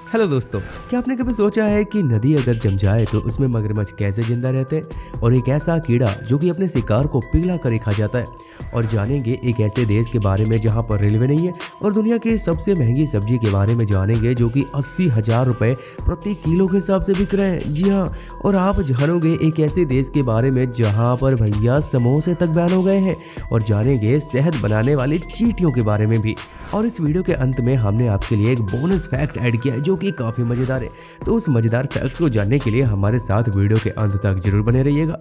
Hello दोस्तों, क्या आपने कभी सोचा है कि नदी अगर जम जाए तो उसमें मगरमच्छ कैसे जिंदा रहते हैं और एक ऐसा कीड़ा जो कि अपने शिकार को पिघला कर खा जाता है। और जानेंगे एक ऐसे देश के बारे में जहां पर रेलवे नहीं है और दुनिया की सबसे महंगी सब्जी के बारे में जानेंगे जो कि 80,000 रुपए प्रति किलो के हिसाब से बिक रहे हैं। जी हाँ, और आप जानोगे एक ऐसे देश के बारे में जहाँ पर भैया समोसे तक बैन हो गए हैं और जानेंगे शहद बनाने वाली चींटियों के बारे में भी। और इस वीडियो के अंत में हमने आपके लिए एक बोनस फैक्ट ऐड किया है जो कि काफ़ी मज़ेदार है। तो उस मज़ेदार फैक्ट्स को जानने के लिए हमारे साथ वीडियो के अंत तक जरूर बने रहिएगा।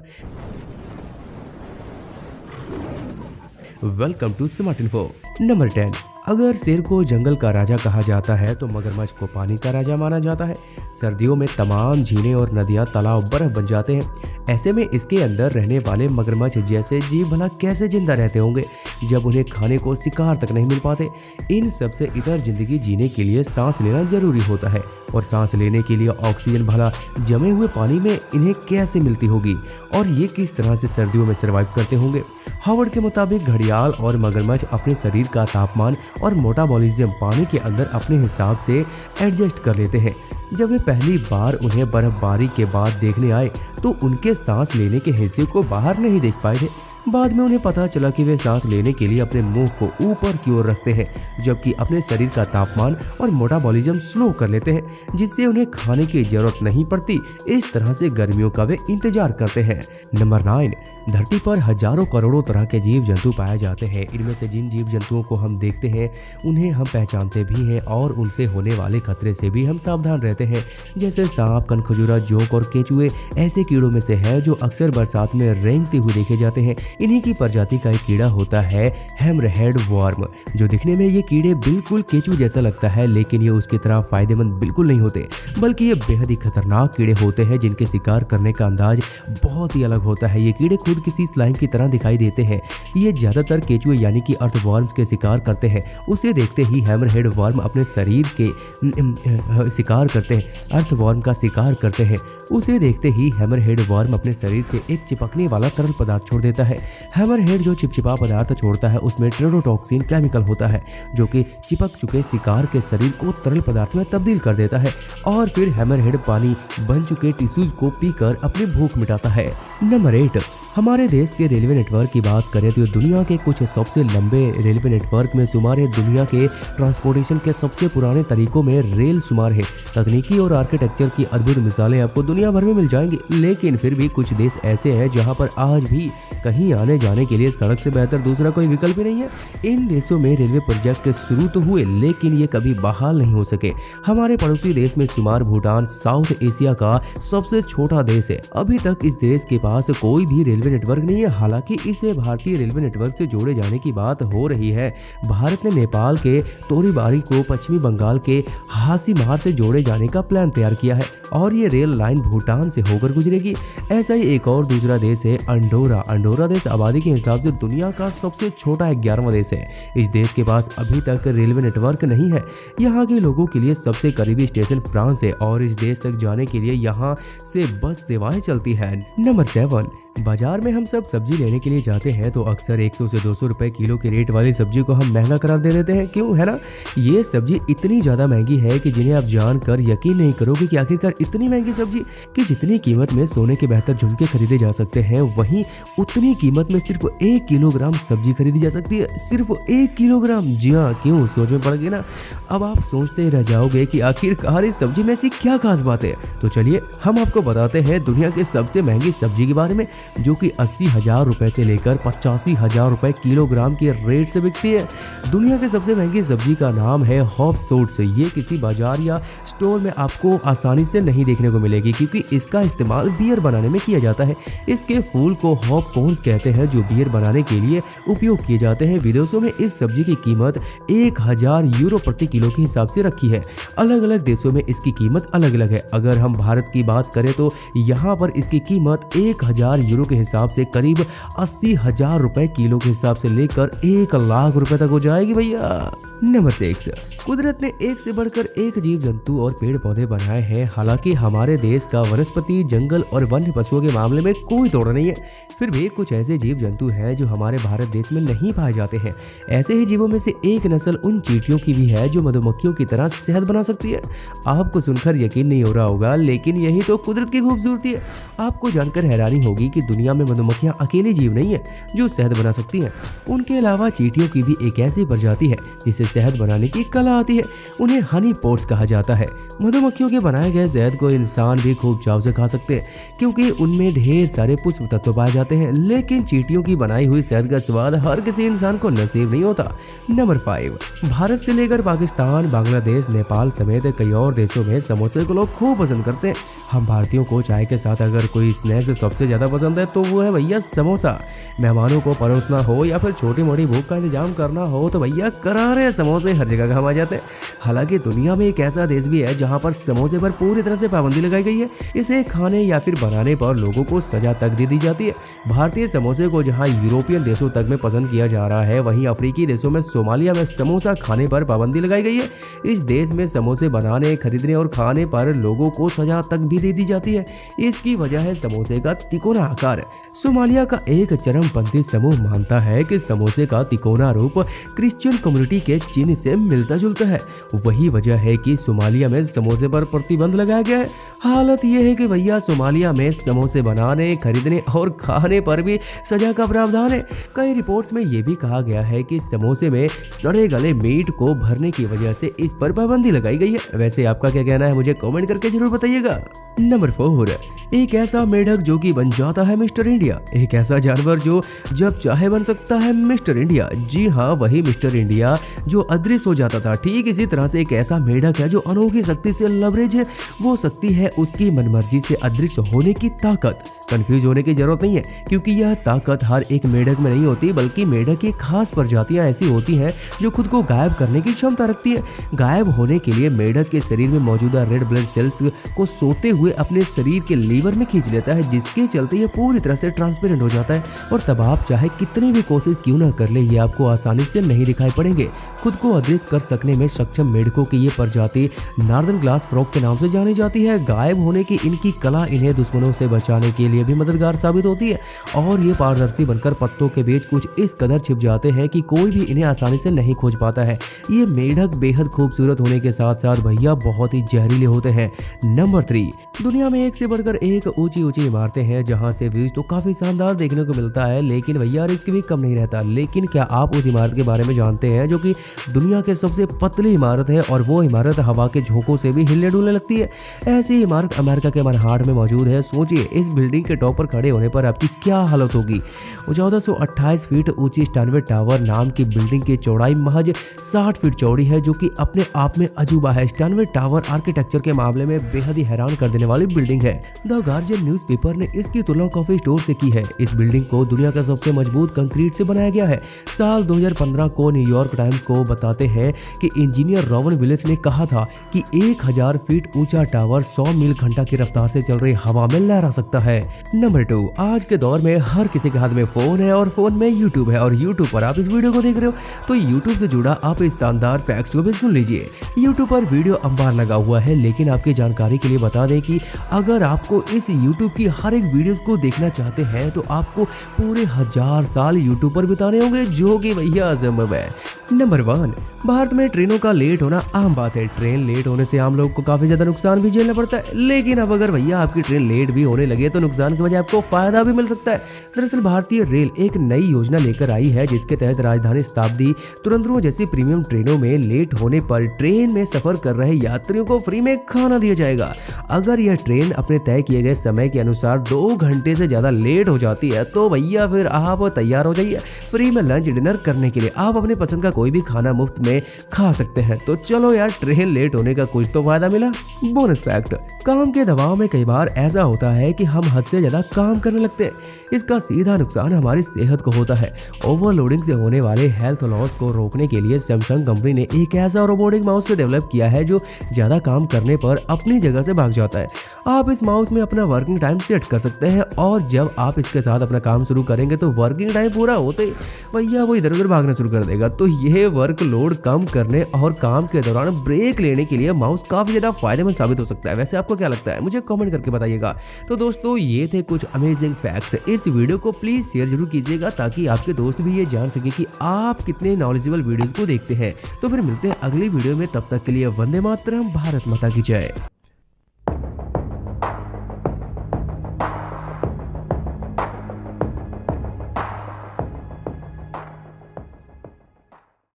Welcome to smart info. Number 10, अगर शेर को जंगल का राजा कहा जाता है तो मगरमच्छ को पानी का राजा माना जाता है। सर्दियों में तमाम झीलें और नदियां तालाब बर्फ बन जाते हैं। ऐसे में इसके अंदर रहने वाले मगरमच्छ जैसे जीव भला कैसे जिंदा रहते होंगे जब उन्हें खाने को शिकार तक नहीं मिल पाते। इन सबसे इतर जिंदगी जीने के लिए सांस लेना जरूरी होता है और सांस लेने के लिए ऑक्सीजन भला जमे हुए पानी में इन्हें कैसे मिलती होगी और ये किस तरह से सर्दियों में सर्वाइव करते होंगे। हार्वर्ड के मुताबिक घड़ियाल और मगरमच्छ अपने शरीर का तापमान और मेटाबॉलिज्म पानी के अंदर अपने हिसाब से एडजस्ट कर लेते हैं। जब वे पहली बार उन्हें बर्फबारी के बाद देखने आए तो उनके सांस लेने के हिस्से को बाहर नहीं देख पाए थे। बाद में उन्हें पता चला कि वे सांस लेने के लिए अपने मुंह को ऊपर की ओर रखते हैं जबकि अपने शरीर का तापमान और मेटाबॉलिज्म स्लो कर लेते हैं जिससे उन्हें खाने की जरूरत नहीं पड़ती। इस तरह से गर्मियों का वे इंतजार करते हैं। नंबर 9, धरती पर हजारों करोड़ों तरह के जीव जंतु पाए जाते हैं। इनमें से जिन जीव जंतुओं को हम देखते हैं उन्हें हम पहचानते भी हैं और उनसे होने वाले खतरे से भी हम सावधान रहते हैं। जैसे सांप, कनखजूरा, जोंक और केचुए ऐसे कीड़ों में से है जो अक्सर बरसात में रेंगते हुए देखे जाते हैं। इन्हीं की प्रजाति का एक कीड़ा होता है हैमरहेड वर्म। जो दिखने में ये कीड़े बिल्कुल केचुए जैसा लगता है लेकिन ये उसकी तरह फायदेमंद बिल्कुल नहीं होते बल्कि ये बेहद ही खतरनाक कीड़े होते हैं जिनके शिकार करने का अंदाज बहुत ही अलग होता है। ये कीड़े खुद किसी स्लाइम की तरह दिखाई देते हैं। ये ज्यादातर केचुए यानी कि अर्थवर्म्स के शिकार करते हैं। उसे देखते ही हैमरहेड वर्म अपने शरीर के शिकार करते हैं। अर्थवर्म का शिकार करते हैं। उसे देखते ही हैमरहेड वर्म अपने शरीर से एक चिपकने वाला तरल पदार्थ छोड़ देता है। हैमरहेड जो चिपचिपा पदार्थ छोड़ता है उसमें टेरोटॉक्सिन केमिकल होता है जो कि चिपक चुके शिकार के शरीर को तरल पदार्थ में तब्दील कर देता है और फिर हैमरहेड पानी बन चुके टिश्यूज को पीकर अपनी भूख मिटाता है। नंबर 8, हमारे देश के रेलवे नेटवर्क की बात करें तो दुनिया के कुछ सबसे लंबे रेलवे नेटवर्क में शुमार है। दुनिया के ट्रांसपोर्टेशन के सबसे पुराने तरीकों में रेल शुमार है। तकनीकी और आर्किटेक्चर की अद्भुत मिसालें आपको दुनिया भर में मिल जाएंगी लेकिन फिर भी कुछ देश ऐसे हैं जहां पर आज भी कहीं आने जाने के लिए सड़क से बेहतर दूसरा कोई विकल्प ही नहीं है। इन देशों में रेलवे प्रोजेक्ट शुरू तो हुए लेकिन ये कभी बहाल नहीं हो सके। हमारे पड़ोसी देश में शुमार भूटान साउथ एशिया का सबसे छोटा देश है। अभी तक इस देश के पास कोई भी रेलवे नेटवर्क नहीं है। हालांकि इसे भारतीय रेलवे नेटवर्क से जोड़े जाने की बात हो रही है। भारत ने नेपाल के तोरीबारी को पश्चिमी बंगाल के हासीमार से जोड़े जाने का प्लान तैयार किया है और ये रेल लाइन भूटान से होकर गुजरेगी। ऐसा ही एक और दूसरा देश है अंडोरा। अंडोरा देश आबादी के हिसाब से दुनिया का सबसे छोटा 11वां देश है। इस देश के पास अभी तक रेलवे नेटवर्क नहीं है। यहाँ के लोगों के लिए सबसे करीबी स्टेशन फ्रांस है और इस देश तक जाने के लिए यहाँ से बस सेवाएं चलती है। नंबर 7, बाजार में हम सब सब्जी लेने के लिए जाते हैं तो अक्सर 100 से 200 रुपए किलो के रेट वाली सब्जी को हम महंगा करार दे देते हैं। क्यों, है ना? ये सब्जी इतनी ज्यादा महंगी है कि जिन्हें आप जानकर यकीन नहीं करोगे कि आखिरकार इतनी महंगी सब्जी कि जितनी कीमत में सोने के बेहतर झुमके खरीदे जा सकते हैं वहीं उतनी कीमत में सिर्फ 1 किलोग्राम सब्जी खरीदी जा सकती है। सिर्फ 1 किलोग्राम। जी हाँ, क्यों, सोच में पड़ गए ना? अब आप सोचते रह जाओगे कि आखिरकार इस सब्जी में ऐसी क्या खास बात है। तो चलिए हम आपको बताते हैं दुनिया के सबसे महंगी सब्जी के बारे में जो कि 80,000 रुपए से लेकर 85,000 रुपए किलोग्राम के रेट से बिकती है। दुनिया के सबसे महंगी सब्जी का नाम है हॉप सोट्स। ये किसी बाजार या स्टोर में आपको आसानी से नहीं देखने को मिलेगी क्योंकि इसका इस्तेमाल बियर बनाने में किया जाता है। इसके फूल को हॉप कोन्स कहते हैं जो बियर बनाने के लिए उपयोग किए जाते हैं। विदेशों में इस सब्जी की कीमत 1000 यूरो प्रति किलो के हिसाब से रखी है। अलग अलग देशों में इसकी कीमत अलग अलग है। अगर हम भारत की बात करें तो यहाँ पर इसकी कीमत 1000 यूरो के हिसाब से करीब 80,000 रुपए किलो के हिसाब से लेकर 1 लाख रुपए तक हो जाएगी भैया। नंबर 6, कुदरत ने एक से बढ़कर एक जीव जंतु और पेड़ पौधे बनाए हैं। हालांकि हमारे देश का वनस्पति, जंगल और वन्य पशुओं के मामले में कोई तोड़ नहीं है, फिर भी कुछ ऐसे जीव जंतु हैं जो हमारे भारत देश में नहीं पाए जाते हैं। ऐसे ही जीवों में से एक नस्ल उन चींटियों की भी है जो मधुमक्खियों की तरह शहद बना सकती है। आपको सुनकर यकीन नहीं हो रहा होगा, लेकिन यही तो कुदरत की खूबसूरती है। आपको जानकर हैरानी होगी कि दुनिया में मधुमक्खियां अकेले जीव नहीं है जो शहद बना सकती हैं। उनके अलावा चींटियों की भी एक ऐसी प्रजाति है जिसे शहद बनाने की कला आती है। उन्हें हनी पॉट्स कहा जाता है। मधुमक्खियों के बनाए गए शहद को इंसान भी खूब चाव से खा सकते हैं क्योंकि उनमें ढेर सारे पुष्प तत्व पाए जाते हैं, लेकिन चींटियों की बनाई हुई शहद का स्वाद हर किसी इंसान को नसीब नहीं होता। नंबर 5, भारत से लेकर पाकिस्तान, बांग्लादेश, नेपाल समेत कई और देशों में समोसे को लोग खूब पसंद करते हैं। हम भारतीयों को चाय के साथ अगर कोई स्नैक्स सबसे ज्यादा पसंद है तो वो है भैया समोसा। मेहमानों को परोसना हो या फिर छोटी मोटी भूख का इंतजाम करना हो तो भैया करारे समोसे हर जगह काम आ जाते हैं। हालांकि दुनिया में एक ऐसा देश भी है जहां पर समोसे पर पूरी तरह से पाबंदी लगाई गई है। इसे खाने या फिर बनाने पर लोगों को सजा तक दे दी जाती है। भारतीय समोसे को जहां यूरोपियन देशों तक में पसंद किया जा रहा है, वहीं अफ्रीकी देशों में सोमालिया में समोसा खाने पर पाबंदी लगाई गई है। इस देश में समोसे बनाने, खरीदने और खाने पर लोगों को सजा तक भी दे दी जाती है। इसकी वजह है समोसे का तिकोना आकार। सोमालिया का एक चरमपंथी समूह मानता है कि समोसे का तिकोना रूप क्रिश्चियन कम्युनिटी के चिन्ह से मिलता जुलता है। वही वजह है कि सोमालिया में समोसे पर प्रतिबंध लगाया गया है। हालत यह है कि भैया सोमालिया में समोसे बनाने, खरीदने और खाने पर भी सजा का प्रावधान है। कई रिपोर्ट्स में यह भी कहा गया है कि समोसे में सड़े गले मीट को भरने की वजह से इस पर पाबंदी लगाई गई है। वैसे आपका क्या कहना है, मुझे कमेंट करके जरूर बताइएगा। नंबर 4, एक ऐसा मेढक जो कि बन जाता है मिस्टर इंडिया। एक ऐसा जानवर जो जब चाहे बन सकता है मिस्टर इंडिया। जी हाँ, वही मिस्टर इंडिया जो अदृश्य हो जाता था। ठीक इसी तरह से एक ऐसा मेढक है जो अनोखी शक्ति से लबरेज है। वो शक्ति है उसकी मनमर्जी से अदृश्य होने की ताकत। कंफ्यूज होने की जरूरत नहीं है क्योंकि यह ताकत हर एक मेढक में नहीं होती, बल्कि मेढक की खास प्रजातियां ऐसी होती हैं जो खुद को गायब करने की क्षमता रखती है। गायब होने के लिए मेढक के शरीर में मौजूदा रेड ब्लड सेल्स को सोते हुए अपने शरीर के लीवर में खींच लेता है, जिसके चलते यह पूरी तरह से ट्रांसपेरेंट हो जाता है और तब आप चाहे कितनी भी कोशिश क्यों न कर ले, ये आपको आसानी से नहीं दिखाई पड़ेंगे। खुद को अदृश्य कर सकने में सक्षम मेढकों की ये प्रजाति नॉर्दर्न ग्लास फ्रॉग के नाम से जानी जाती है। गायब होने की इनकी कला इन्हें दुश्मनों से बचाने के लिए भी मददगार साबित होती है और ये पारदर्शी बनकर पत्तों के बीच कुछ इस कदर छिप जाते हैं कि कोई भी इन्हें आसानी से नहीं खोज पाता है। ये मेढक बेहद खूबसूरत होने के साथ साथ भैया बहुत ही जहरीले होते हैं। नंबर 3, दुनिया में एक से बढ़कर एक ऊंची ऊंची इमारतें हैं जहां से व्यू तो काफी शानदार देखने को मिलता है, लेकिन भैया रिस्क भी कम नहीं रहता। लेकिन क्या आप उस इमारत के बारे में जानते हैं जो कि दुनिया के सबसे पतली इमारत है और वो इमारत हवा के झोंकों से भी हिलने डुलने लगती है। ऐसी इमारत अमेरिका के मनहाट में मौजूद है। सोचिए इस बिल्डिंग के टॉप पर खड़े होने पर आपकी क्या हालत होगी। 1428 फीट ऊंची स्टैनवे टावर नाम की बिल्डिंग की चौड़ाई महज 60 फीट चौड़ी है, जो कि अपने आप में अजूबा है। स्टैनवे टावर आर्किटेक्चर के मामले में बेहद ही हैरान कर देने वाली बिल्डिंग है। द गार्जियन न्यूज़पेपर ने इसकी तुलना कॉफी स्टोर से की है। इस बिल्डिंग को दुनिया का सबसे मजबूत कंक्रीट से बनाया गया है। साल 2015 को न्यूयॉर्क टाइम्स को बताते हैं कि इंजीनियर रॉबन विलिस ने कहा था कि 1000 फीट ऊंचा टावर 100 मील घंटा की रफ्तार से चल रही हवा में लहरा सकता है। नंबर 2, आज के दौर में हर किसी के हाथ में फोन है और फोन में यूट्यूब है और यूट्यूब पर आप इस वीडियो को देख रहे हो तो यूट्यूब से जुड़ा आप इस शानदार फैक्ट्स को भी सुन लीजिए। यूट्यूब पर वीडियो अंबार लगा हुआ है, लेकिन आपकी जानकारी के लिए बता दें कि अगर आपको इस यूट्यूब की हर एक वीडियोस को देखना चाहते हैं तो आपको पूरे 1000 साल यूट्यूब पर बिताने होंगे, जो कि भैया असंभव है। नंबर 1, भारत में ट्रेनों का लेट होना आम बात है। ट्रेन लेट होने से आम लोग को काफी ज्यादा नुकसान भी झेलना पड़ता है, लेकिन अब अगर भैया आपकी ट्रेन लेट भी होने लगे तो नुकसान की वजह आपको फायदा भी मिल सकता है। दरअसल भारतीय रेल एक नई योजना लेकर आई है जिसके तहत राजधानी शताब्दी, तुरंतों जैसी प्रीमियम ट्रेनों में लेट होने पर ट्रेन में सफर कर रहे यात्रियों को फ्री में खाना दिया जाएगा। अगर यह ट्रेन अपने तय किए गए समय के अनुसार 2 घंटे से ज्यादा लेट हो जाती है तो भैया फिर आप तैयार हो जाइए फ्री में लंच डिनर करने के लिए। आप अपने पसंद का कोई भी खाना मुफ्त में खा सकते हैं। तो चलो यार, ट्रेन लेट होने का कुछ तो फायदा मिला। बोनस फैक्ट, काम के दबाव में कई बार ऐसा होता है कि हम हद से ज्यादा काम करने लगते हैं। इसका सीधा नुकसान हमारी सेहत को होता है। ओवरलोडिंग से होने वाले हेल्थ लॉस को रोकने के लिए सैमसंग कंपनी ने एक ऐसा रोबोटिक माउस डेवलप किया है जो ज्यादा काम करने पर अपनी जगह से भाग जाता है। आप इस माउस में अपना वर्किंग टाइम सेट कर सकते हैं और जब आप इसके साथ अपना काम शुरू करेंगे तो वर्किंग टाइम पूरा होते भैया वो इधर उधर भागना शुरू कर देगा। तो ये वर्कलोड कम करने और काम के दौरान ब्रेक लेने के लिए माउस काफी ज्यादा फायदेमंद साबित हो सकता है। वैसे आपको क्या लगता है मुझे कमेंट करके बताइएगा। तो दोस्तों ये थे कुछ अमेजिंग फैक्ट्स। इस वीडियो को प्लीज शेयर जरूर कीजिएगा ताकि आपके दोस्त भी ये जान सके कि आप कितने नॉलेजेबल वीडियोस को देखते हैं। तो फिर मिलते हैं अगली वीडियो में, तब तक के लिए वंदे मातरम, भारत माता की जय।